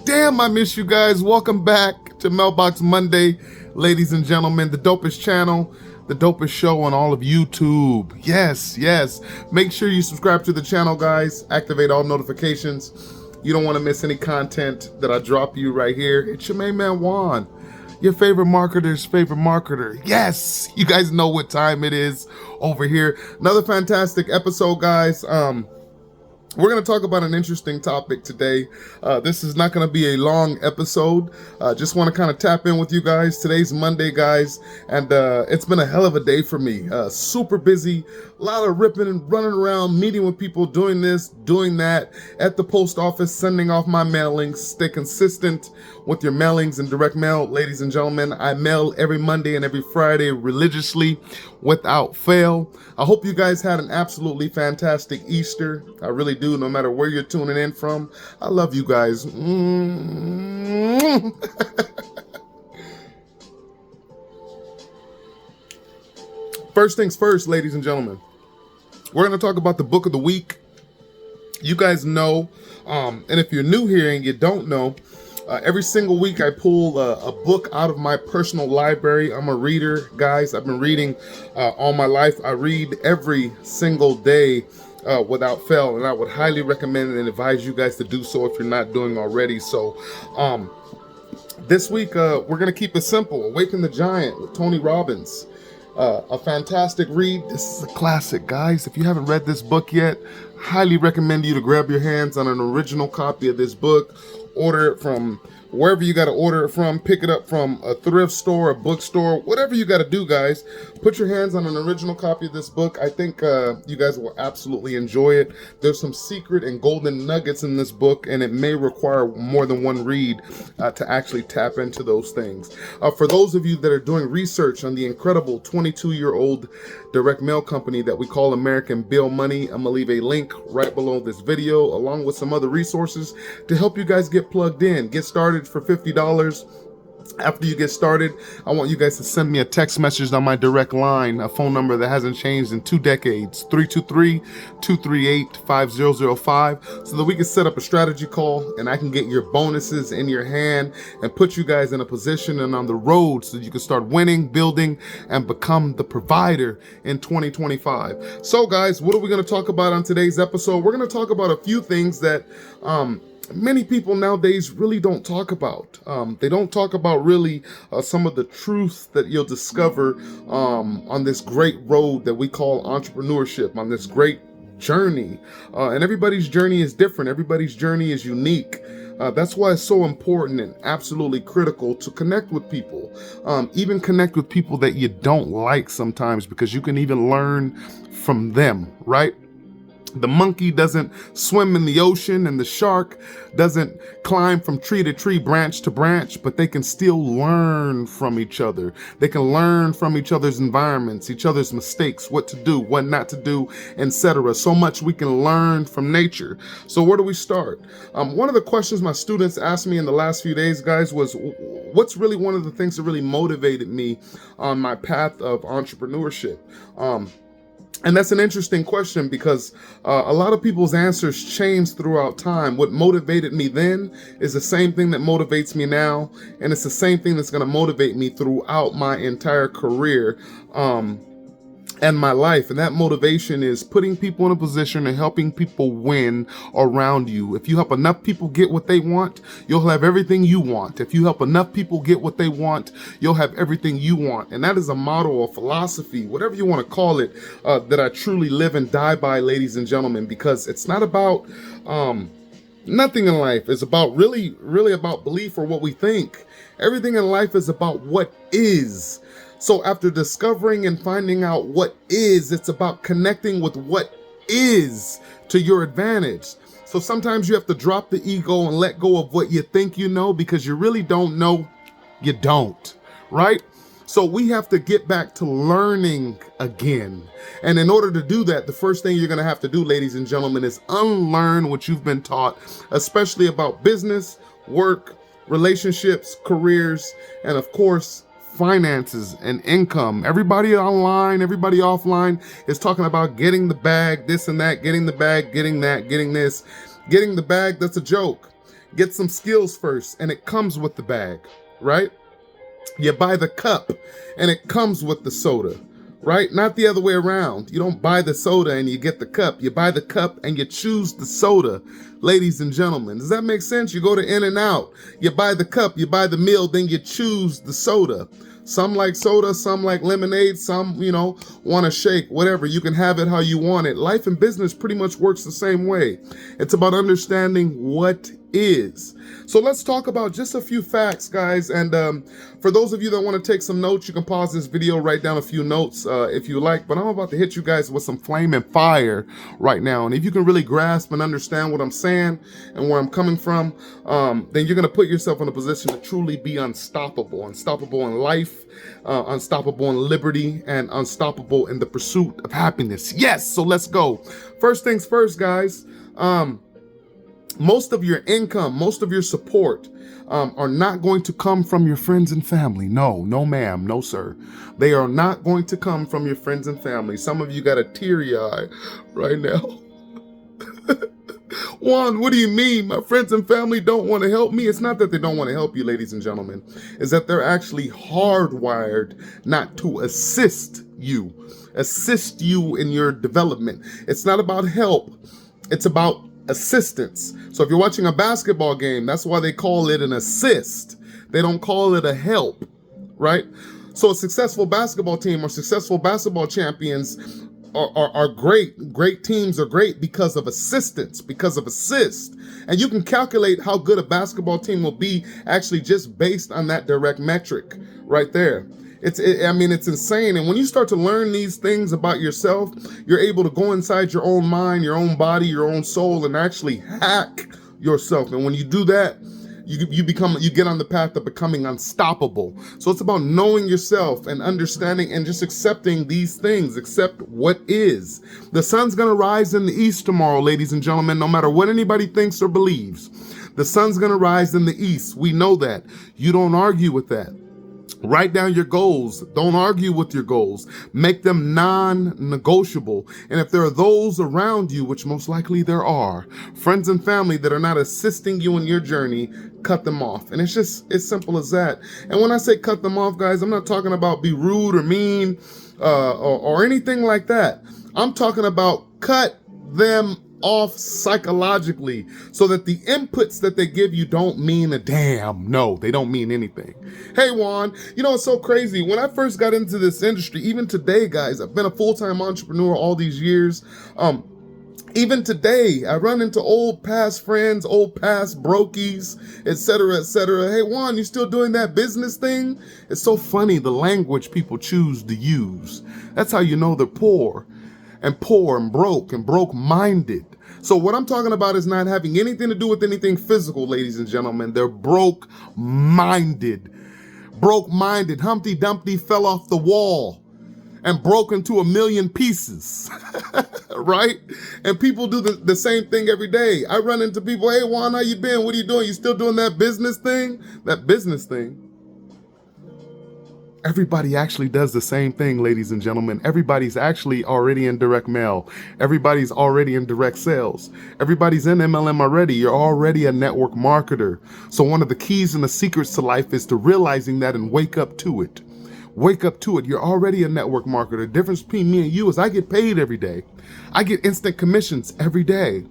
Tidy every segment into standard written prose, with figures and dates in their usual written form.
Damn, I miss you guys. Welcome back to Mailbox Monday, ladies and gentlemen. The dopest channel, the dopest show on all of YouTube. Yes, yes. Make sure you subscribe to the channel, guys. Activate all notifications. You don't want to miss any content that I drop you right here. It's your main man, Juan. Your favorite marketer's favorite marketer. Yes, you guys know what time it is over here. Another fantastic episode, guys. We're going to talk about an interesting topic today. This is not going to be a long episode. Just want to kind of tap in with you guys. Today's Monday, guys, and it's been a hell of a day for me. Super busy, a lot of ripping and running around, meeting with people, doing this, doing that, at the post office, sending off my mailings. Stay consistent with your mailings and direct mail, ladies and gentlemen. I mail every Monday and every Friday religiously without fail. I hope you guys had an absolutely fantastic Easter. I really do, no matter where you're tuning in from. I love you guys. First things first, ladies and gentlemen. We're going to talk about the book of the week. You guys know, and if you're new here and you don't know, every single week I pull a book out of my personal library. I'm a reader, guys. I've been reading all my life. I read every single day without fail, and I would highly recommend and advise you guys to do so if you're not doing already. So this week we're going to keep it simple. Awaken the Giant with Tony Robbins. A fantastic read. This is a classic, guys. If you haven't read this book yet, highly recommend you to grab your hands on an original copy of this book. Order it from wherever you got to order it from. Pick it up from a thrift store, a bookstore, whatever you got to do, guys. Put your hands on an original copy of this book. I think you guys will absolutely enjoy it. There's some secret and golden nuggets in this book, and it may require more than one read to actually tap into those things. For those of you that are doing research on the incredible 22-year-old direct mail company that we call American Bill Money, I'm going to leave a link right below this video, along with some other resources to help you guys get plugged in. Get started for $50. After you get started, I want you guys to send me a text message on my direct line, a phone number that hasn't changed in 2 decades, 323-238-5005, so that we can set up a strategy call and I can get your bonuses in your hand and put you guys in a position and on the road so that you can start winning, building, and become the provider in 2025. So guys, what are we going to talk about on today's episode? We're going to talk about a few things that many people nowadays really don't talk about. They don't talk about really some of the truth that you'll discover on this great road that we call entrepreneurship, on this great journey. And everybody's journey is different. Everybody's journey is unique. That's why it's so important and absolutely critical to connect with people. Even connect with people that you don't like sometimes, because you can even learn from them, right? The monkey doesn't swim in the ocean, and the shark doesn't climb from tree to tree, branch to branch, but they can still learn from each other. They can learn from each other's environments, each other's mistakes, what to do, what not to do, etc. So much we can learn from nature. So where do we start? One of the questions my students asked me in the last few days, guys, was what's really one of the things that really motivated me on my path of entrepreneurship? And that's an interesting question, because a lot of people's answers change throughout time. What motivated me then is the same thing that motivates me now, and it's the same thing that's going to motivate me throughout my entire career and my life. And that motivation is putting people in a position and helping people win around you. If you help enough people get what they want, you'll have everything you want. If you help enough people get what they want, you'll have everything you want. And that is a motto, a philosophy, whatever you want to call it, that I truly live and die by, ladies and gentlemen, because it's not about nothing in life. It's about really about belief or what we think. Everything in life is about what is. So after discovering and finding out what is, it's about connecting with what is to your advantage. So sometimes you have to drop the ego and let go of what you think you know, because you really don't know, you don't, right? So we have to get back to learning again. And in order to do that, the first thing you're going to have to do, ladies and gentlemen, is unlearn what you've been taught, especially about business, work, relationships, careers, and of course, finances and income. Everybody online, everybody offline is talking about getting the bag, this and that, getting the bag, getting that, getting this. Getting the bag, that's a joke. Get some skills first, and it comes with the bag, right? You buy the cup, and it comes with the soda, right? Not the other way around. You don't buy the soda and you get the cup. You buy the cup and you choose the soda, ladies and gentlemen. Does that make sense? You go to In-N-Out, you buy the cup, you buy the meal, then you choose the soda. Some like soda, some like lemonade, some, want a shake, whatever. You can have it how you want it. Life and business pretty much works the same way. It's about understanding what is. So let's talk about just a few facts, guys. And for those of you that want to take some notes, you can pause this video, write down a few notes if you like. But I'm about to hit you guys with some flame and fire right now. And if you can really grasp and understand what I'm saying and where I'm coming from, then you're going to put yourself in a position to truly be unstoppable. Unstoppable in life, unstoppable in liberty, and unstoppable in the pursuit of happiness. Yes, so let's go. First things first, guys. Most of your income, most of your support are not going to come from your friends and family. No ma'am, no sir. They are not going to come from your friends and family. Some of you got a teary eye right now. Juan, what do you mean? My friends and family don't want to help me. It's not that they don't want to help you, ladies and gentlemen. It's that they're actually hardwired not to assist you in your development. It's not about help. It's about assistance. So if you're watching a basketball game, that's why they call it an assist. They don't call it a help, right? So a successful basketball team or successful basketball champions are great. Great teams are great because of assistance, because of assist. And you can calculate how good a basketball team will be actually just based on that direct metric right there. It's insane. And when you start to learn these things about yourself, you're able to go inside your own mind, your own body, your own soul, and actually hack yourself. And when you do that, you get on the path of becoming unstoppable. So it's about knowing yourself and understanding and just accepting these things. Accept what is. The sun's gonna rise in the east tomorrow, ladies and gentlemen, no matter what anybody thinks or believes. The sun's gonna rise in the east. We know that. You don't argue with that. Write down your goals. Don't argue with your goals. Make them non-negotiable. And if there are those around you, which most likely there are, friends and family that are not assisting you in your journey, cut them off. And it's just as simple as that. And when I say cut them off, guys, I'm not talking about be rude or mean or anything like that. I'm talking about cut them off psychologically so that the inputs that they give you don't mean a damn. No, they don't mean anything. Hey, Juan, it's so crazy. When I first got into this industry, even today, guys, I've been a full-time entrepreneur all these years. Even today, I run into old past friends, old past brokies, etc., etc. Hey, Juan, you still doing that business thing? It's so funny the language people choose to use. That's how you know they're poor and broke-minded. So what I'm talking about is not having anything to do with anything physical, ladies and gentlemen. They're broke-minded. Broke-minded. Humpty Dumpty fell off the wall and broke into a million pieces, right? And people do the same thing every day. I run into people, hey, Juan, how you been? What are you doing? You still doing that business thing? That business thing. Everybody actually does the same thing, ladies and gentlemen. Everybody's actually already in direct mail. Everybody's already in direct sales. Everybody's in MLM already. You're already a network marketer. So one of the keys and the secrets to life is to realizing that and wake up to it. Wake up to it. You're already a network marketer. The difference between me and you is I get paid every day. I get instant commissions every day.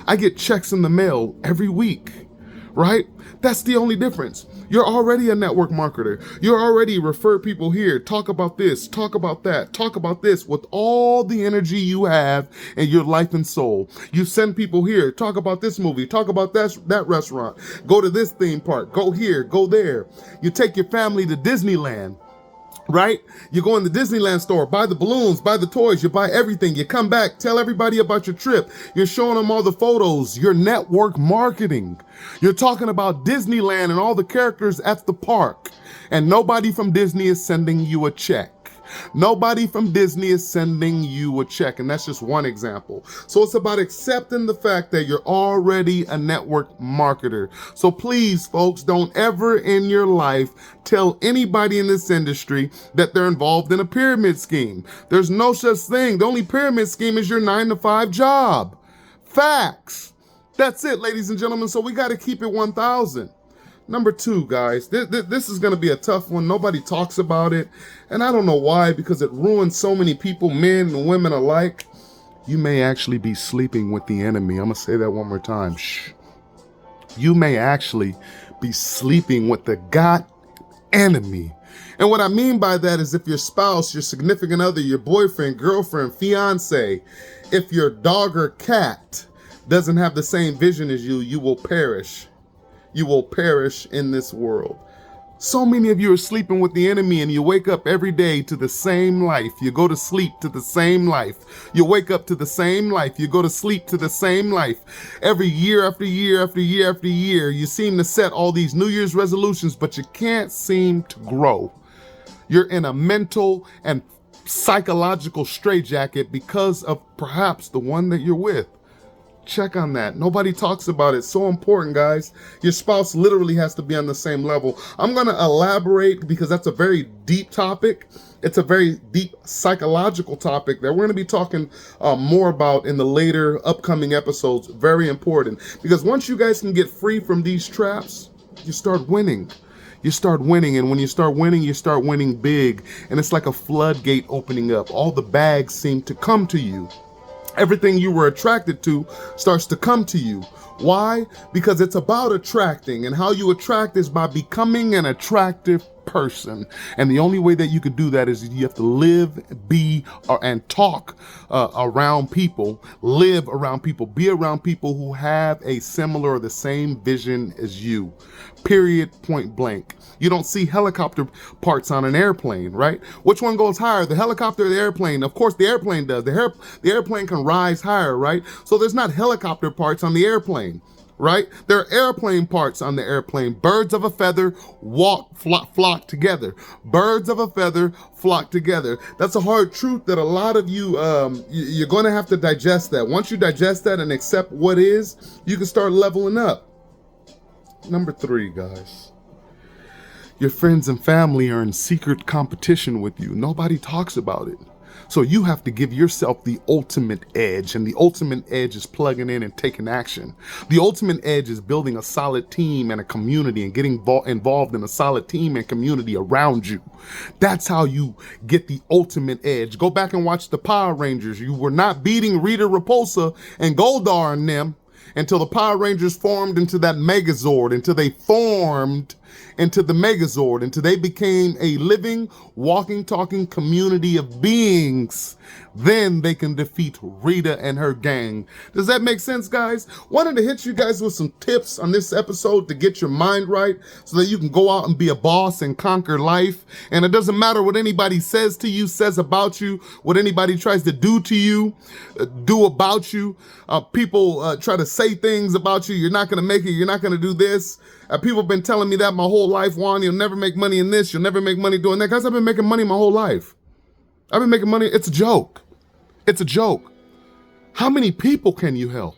I get checks in the mail every week, right? That's the only difference. You're already a network marketer. You're already refer people here. Talk about this, talk about that, talk about this with all the energy you have in your life and soul. You send people here. Talk about this movie. Talk about that restaurant. Go to this theme park. Go here. Go there. You take your family to Disneyland. Right? You go in the Disneyland store, buy the balloons, buy the toys, you buy everything. You come back, tell everybody about your trip. You're showing them all the photos. You're network marketing. You're talking about Disneyland and all the characters at the park. And nobody from Disney is sending you a check. Nobody from Disney is sending you a check. And that's just one example. So it's about accepting the fact that you're already a network marketer. So please, folks, don't ever in your life tell anybody in this industry that they're involved in a pyramid scheme. There's no such thing. The only pyramid scheme is your 9-to-5 job. Facts. That's it, ladies and gentlemen. So we got to keep it 1,000. Number 2, guys, this is going to be a tough one. Nobody talks about it. And I don't know why, because it ruins so many people, men and women alike. You may actually be sleeping with the enemy. I'm going to say that one more time. Shh. You may actually be sleeping with the God enemy. And what I mean by that is if your spouse, your significant other, your boyfriend, girlfriend, fiance, if your dog or cat doesn't have the same vision as you, you will perish. You will perish in this world. So many of you are sleeping with the enemy, and you wake up every day to the same life. You go to sleep to the same life. You wake up to the same life. You go to sleep to the same life. Every year after year after year after year, you seem to set all these New Year's resolutions, but you can't seem to grow. You're in a mental and psychological straitjacket because of perhaps the one that you're with. Check on that. Nobody talks about it. So important, guys. Your spouse literally has to be on the same level. I'm going to elaborate because that's a very deep topic. It's a very deep psychological topic that we're going to be talking more about in the later upcoming episodes. Very important, because once you guys can get free from these traps, you start winning. You start winning, and when you start winning big, and it's like a floodgate opening up. All the bags seem to come to you. Everything you were attracted to starts to come to you. Why? Because it's about attracting, and how you attract is by becoming an attractive person. And the only way that you could do that is you have to live, be, and talk around people, live around people, be around people who have a similar or the same vision as you. Period, point blank. You don't see helicopter parts on an airplane, right? Which one goes higher, the helicopter or the airplane? Of course, the airplane does. The airplane can rise higher, right? So there's not helicopter parts on the airplane, right? There are airplane parts on the airplane. Birds of a feather flock together. Birds of a feather flock together. That's a hard truth that a lot of you, you're going to have to digest that. Once you digest that and accept what is, you can start leveling up. Number 3, guys. Your friends and family are in secret competition with you. Nobody talks about it. So you have to give yourself the ultimate edge, and the ultimate edge is plugging in and taking action. The ultimate edge is building a solid team and a community and getting involved in a solid team and community around you. That's how you get the ultimate edge. Go back and watch the Power Rangers. You were not beating Rita Repulsa and Goldar and them until the Power Rangers formed into that Megazord, until they formed into the Megazord, until they became a living, walking, talking community of beings. Then they can defeat Rita and her gang. Does that make sense, guys? Wanted to hit you guys with some tips on this episode to get your mind right so that you can go out and be a boss and conquer life. And it doesn't matter what anybody says to you, says about you, what anybody tries to do to you, do about you. People try to say things about you. You're not going to make it. You're not going to do this. People have been telling me that my whole life. Juan, you'll never make money in this. You'll never make money doing that. Guys, I've been making money my whole life. I've been making money. It's a joke. It's a joke. How many people can you help?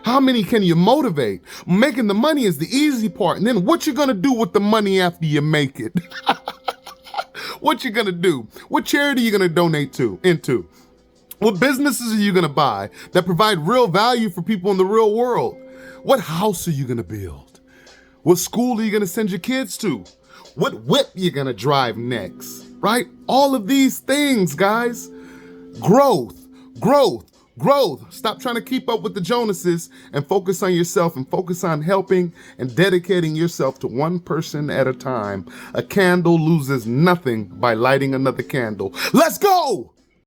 How many can you motivate? Making the money is the easy part. And then what you gonna do with the money after you make it? What you gonna do? What charity you gonna donate into? What businesses are you gonna buy that provide real value for people in the real world? What house are you gonna build? What school are you gonna send your kids to? What whip you gonna drive next? Right? All of these things, guys. Growth. Stop trying to keep up with the Jonases and focus on yourself and focus on helping and dedicating yourself to one person at a time. A candle loses nothing by lighting another candle. Let's go!